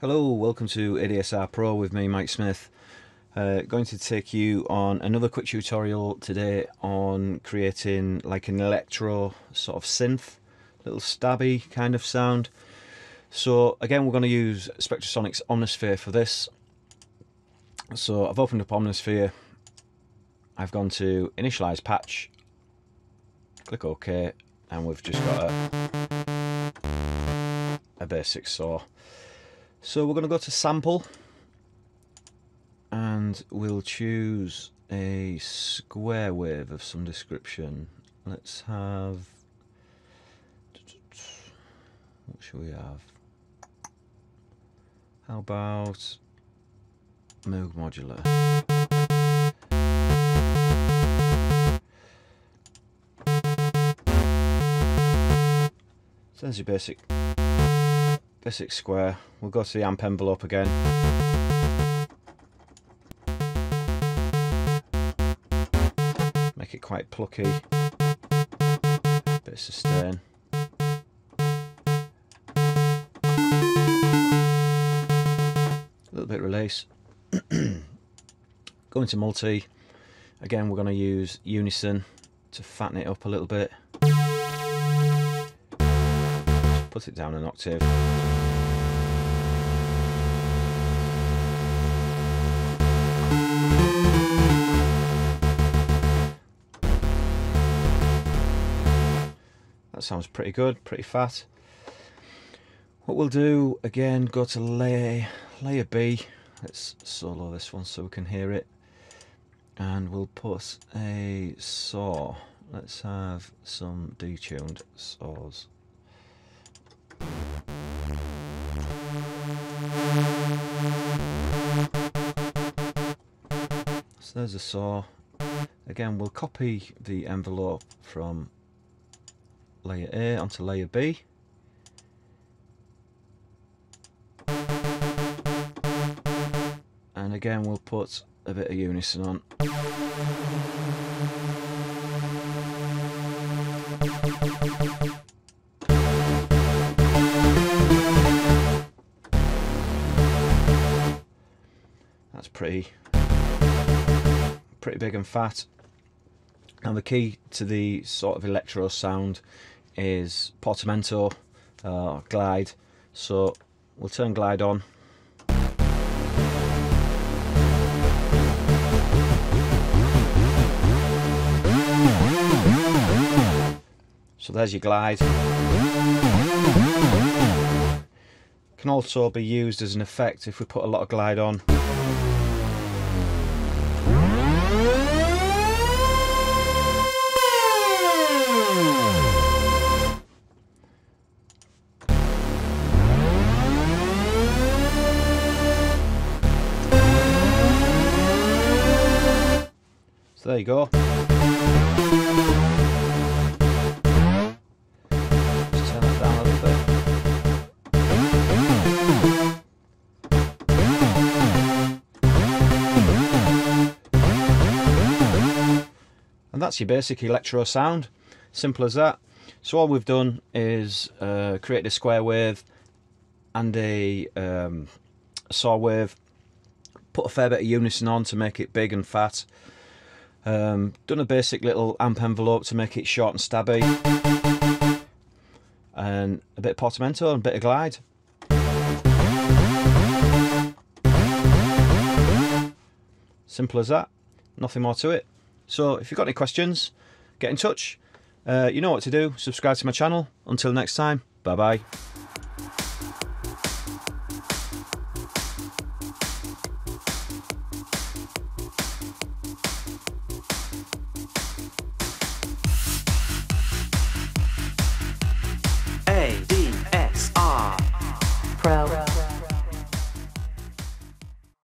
Hello, welcome to ADSR Pro with me, Mike Smith. Going to take you on another quick tutorial today on creating like an electro sort of synth, little stabby kind of sound. So again, we're going to use Spectrasonics Omnisphere for this. So I've opened up Omnisphere, I've gone to initialize patch, click OK, and we've just got a basic saw. So we're going to go to sample and we'll choose a square wave of some description. Let's have, what should we have? How about Moog modular? So there's your basic square. We'll go to the amp envelope again. Make it quite plucky. Bit of sustain. A little bit release. Go into multi. Again, we're going to use unison to fatten it up a little bit. Just put it down an octave. That sounds pretty good, pretty fat. What we'll do, again, go to layer B. Let's solo this one so we can hear it. And we'll put a saw. Let's have some detuned saws. So there's a saw. Again, we'll copy the envelope from layer A onto layer B. And again, we'll put a bit of unison on. That's pretty big and fat. And the key to the sort of electro sound is portamento, glide. So we'll turn glide on. So there's your glide. Can also be used as an effect if we put a lot of glide on. So there you go. Just turn that down a little bit. And that's your basic electro sound. Simple as that. So all we've done is create a square wave and a saw wave. Put a fair bit of unison on to make it big and fat. Done a basic little amp envelope to make it short and stabby, and a bit of portamento and a bit of glide. Simple as that, nothing more to it. So if you've got any questions, get in touch. You know what to do, subscribe to my channel. Until next time, bye bye.